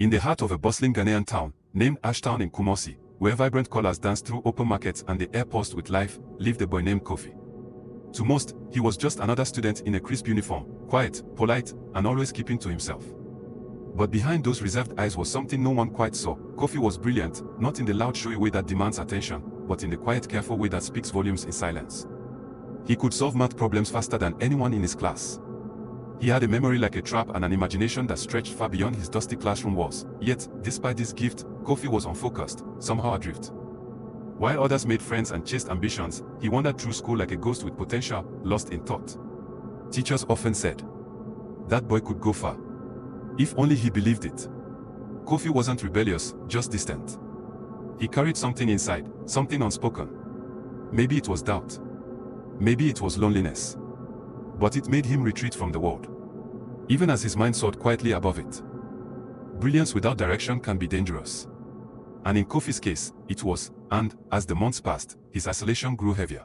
In the heart of a bustling Ghanaian town, named Ashtown in Kumasi, where vibrant colours danced through open markets and the air pulsed with life, lived a boy named Kofi. To most, he was just another student in a crisp uniform, quiet, polite, and always keeping to himself. But behind those reserved eyes was something no one quite saw. Kofi was brilliant, not in the loud showy way that demands attention, but in the quiet careful way that speaks volumes in silence. He could solve math problems faster than anyone in his class. He had a memory like a trap and an imagination that stretched far beyond his dusty classroom walls. Yet, despite this gift, Kofi was unfocused, somehow adrift. While others made friends and chased ambitions, he wandered through school like a ghost with potential, lost in thought. Teachers often said, "That boy could go far." If only he believed it. Kofi wasn't rebellious, just distant. He carried something inside, something unspoken. Maybe it was doubt. Maybe it was loneliness. But it made him retreat from the world, even as his mind soared quietly above it. Brilliance without direction can be dangerous. And in Kofi's case, it was, and, as the months passed, his isolation grew heavier.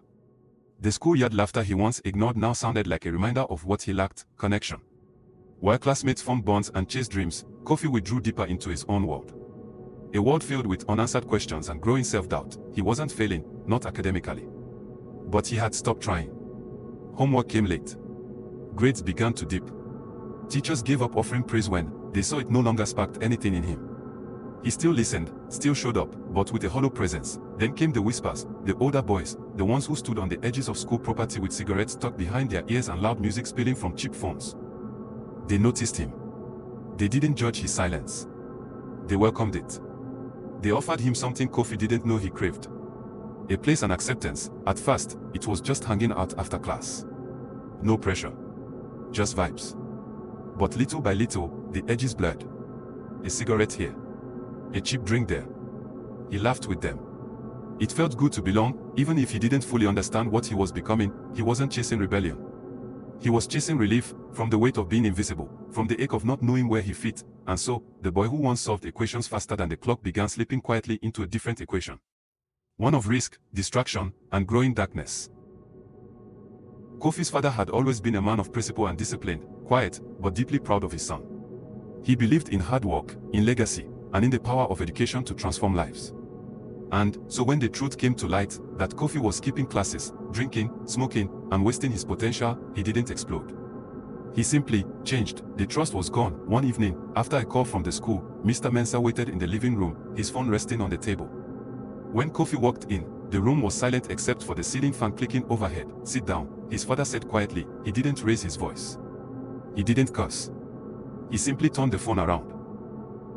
The schoolyard laughter he once ignored now sounded like a reminder of what he lacked: connection. While classmates formed bonds and chased dreams, Kofi withdrew deeper into his own world. A world filled with unanswered questions and growing self-doubt. He wasn't failing, not academically. But he had stopped trying. Homework came late. Grades began to dip. Teachers gave up offering praise when they saw it no longer sparked anything in him. He still listened, still showed up, but with a hollow presence. Then came the whispers, the older boys, the ones who stood on the edges of school property with cigarettes tucked behind their ears and loud music spilling from cheap phones. They noticed him. They didn't judge his silence. They welcomed it. They offered him something Kofi didn't know he craved. A place and acceptance. At first, it was just hanging out after class. No pressure. Just vibes. But little by little, the edges blurred. A cigarette here. A cheap drink there. He laughed with them. It felt good to belong, even if he didn't fully understand what he was becoming. He wasn't chasing rebellion. He was chasing relief, from the weight of being invisible, from the ache of not knowing where he fit. And so, the boy who once solved equations faster than the clock began slipping quietly into a different equation. One of risk, distraction, and growing darkness. Kofi's father had always been a man of principle and discipline, quiet, but deeply proud of his son. He believed in hard work, in legacy, and in the power of education to transform lives. And so when the truth came to light, that Kofi was skipping classes, drinking, smoking, and wasting his potential, he didn't explode. He simply changed. The trust was gone. One evening, after a call from the school, Mr. Mensah waited in the living room, his phone resting on the table. When Kofi walked in, the room was silent except for the ceiling fan clicking overhead. "Sit down," his father said quietly. He didn't raise his voice. He didn't curse. He simply turned the phone around.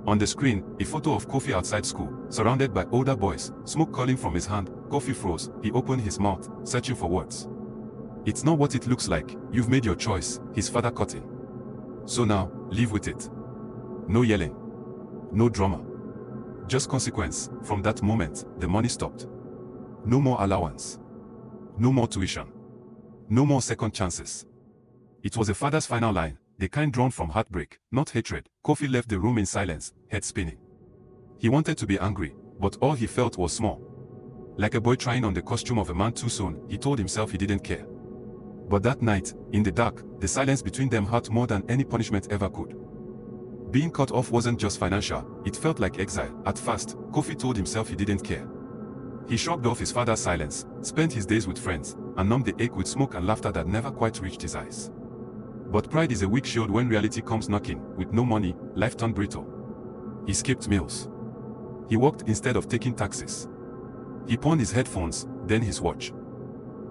On the screen, a photo of Kofi outside school, surrounded by older boys, smoke curling from his hand. Kofi froze. He opened his mouth, searching for words. "It's not what it looks like. You've made your choice," his father cut in. "So now, live with it. No yelling. No drama. Just consequence." From that moment, the money stopped. No more allowance. No more tuition. No more second chances. It was a father's final line, the kind drawn from heartbreak, not hatred. Kofi left the room in silence, head spinning. He wanted to be angry, but all he felt was small. Like a boy trying on the costume of a man too soon, he told himself he didn't care. But that night, in the dark, the silence between them hurt more than any punishment ever could. Being cut off wasn't just financial, it felt like exile. At first, Kofi told himself he didn't care. He shrugged off his father's silence, spent his days with friends, and numbed the ache with smoke and laughter that never quite reached his eyes. But pride is a weak shield when reality comes knocking. With no money, life turned brittle. He skipped meals. He walked instead of taking taxis. He pawned his headphones, then his watch.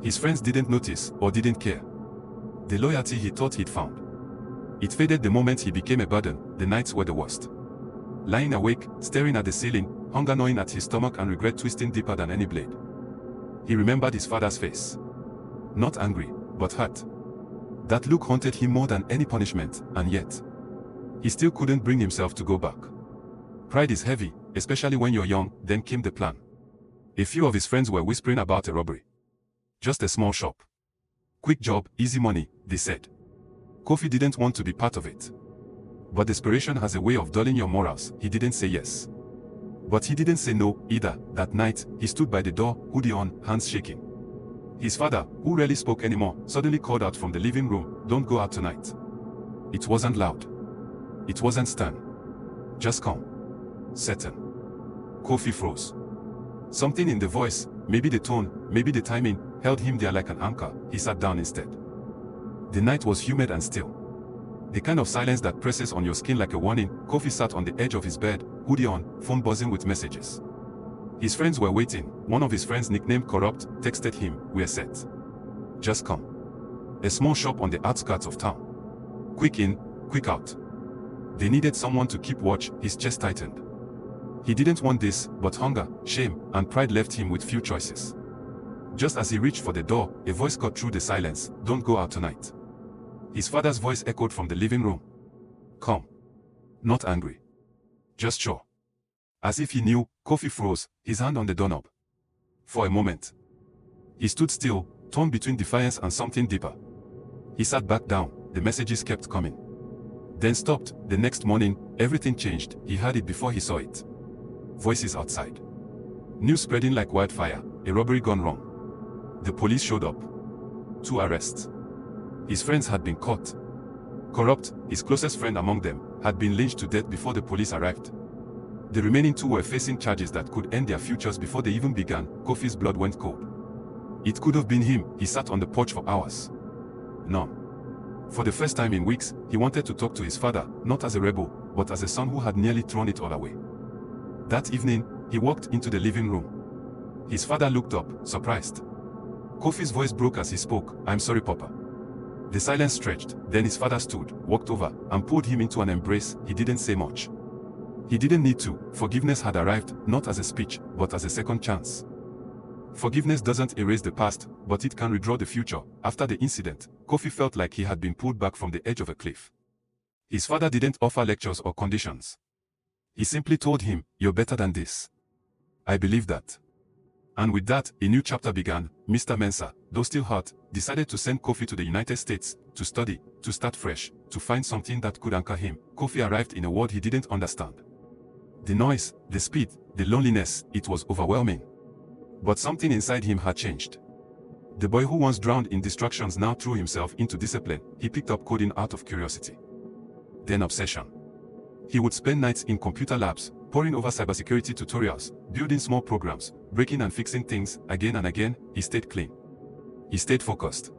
His friends didn't notice or didn't care. The loyalty he thought he'd found. It faded the moment he became a burden. The nights were the worst. Lying awake, staring at the ceiling, hunger gnawing at his stomach and regret twisting deeper than any blade. He remembered his father's face. Not angry, but hurt. That look haunted him more than any punishment, and yet, he still couldn't bring himself to go back. Pride is heavy, especially when you're young. Then came the plan. A few of his friends were whispering about a robbery. Just a small shop. Quick job, easy money, they said. Kofi didn't want to be part of it. But desperation has a way of dulling your morals. He didn't say yes. But he didn't say no, either. That night, he stood by the door, hoodie on, hands shaking. His father, who rarely spoke anymore, suddenly called out from the living room, "Don't go out tonight." It wasn't loud. It wasn't stern. Just come. Certain. Kofi froze. Something in the voice, maybe the tone, maybe the timing, held him there like an anchor. He sat down instead. The night was humid and still. The kind of silence that presses on your skin like a warning. Kofi sat on the edge of his bed, hoodie on, phone buzzing with messages. His friends were waiting. One of his friends, nicknamed Corrupt, texted him, "We're set. Just come." A small shop on the outskirts of town. Quick in, quick out. They needed someone to keep watch. His chest tightened. He didn't want this, but hunger, shame, and pride left him with few choices. Just as he reached for the door, a voice cut through the silence, "Don't go out tonight." His father's voice echoed from the living room. Calm. Not angry. Just sure. As if he knew, Kofi froze, his hand on the doorknob. For a moment. He stood still, torn between defiance and something deeper. He sat back down, the messages kept coming. Then stopped. The next morning, everything changed. He heard it before he saw it. Voices outside. News spreading like wildfire, a robbery gone wrong. The police showed up. 2 arrests. His friends had been caught. Corrupt, his closest friend among them, had been lynched to death before the police arrived. The remaining 2 were facing charges that could end their futures before they even began. Kofi's blood went cold. It could have been him. He sat on the porch for hours. None. For the first time in weeks, he wanted to talk to his father, not as a rebel, but as a son who had nearly thrown it all away. That evening, he walked into the living room. His father looked up, surprised. Kofi's voice broke as he spoke, "I'm sorry, Papa." The silence stretched. Then his father stood, walked over, and pulled him into an embrace. He didn't say much. He didn't need to. Forgiveness had arrived, not as a speech, but as a second chance. Forgiveness doesn't erase the past, but it can redraw the future. After the incident, Kofi felt like he had been pulled back from the edge of a cliff. His father didn't offer lectures or conditions. He simply told him, "You're better than this." I believe that. And with that, a new chapter began. Mr. Mensah, though still hurt, decided to send Kofi to the United States, to study, to start fresh, to find something that could anchor him. Kofi arrived in a world he didn't understand. The noise, the speed, the loneliness, it was overwhelming. But something inside him had changed. The boy who once drowned in distractions now threw himself into discipline. He picked up coding out of curiosity. Then obsession. He would spend nights in computer labs, poring over cybersecurity tutorials, building small programs, breaking and fixing things. Again and again, he stayed clean. He stayed focused.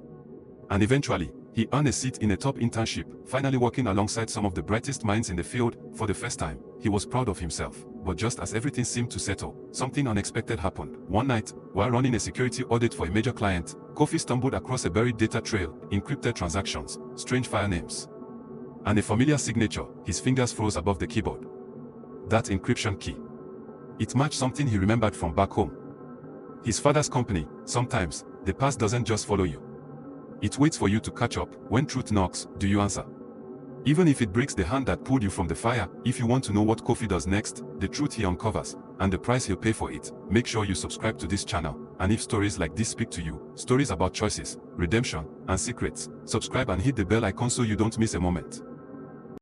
And eventually, he earned a seat in a top internship, finally working alongside some of the brightest minds in the field. For the first time, he was proud of himself. But just as everything seemed to settle, something unexpected happened. One night, while running a security audit for a major client, Kofi stumbled across a buried data trail, encrypted transactions, strange file names, and a familiar signature. His fingers froze above the keyboard. That encryption key. It matched something he remembered from back home. His father's company. Sometimes, the past doesn't just follow you. It waits for you to catch up. When truth knocks, do you answer? Even if it breaks the hand that pulled you from the fire. If you want to know what Kofi does next, the truth he uncovers, and the price he'll pay for it, make sure you subscribe to this channel. And if stories like this speak to you, stories about choices, redemption, and secrets, subscribe and hit the bell icon so you don't miss a moment.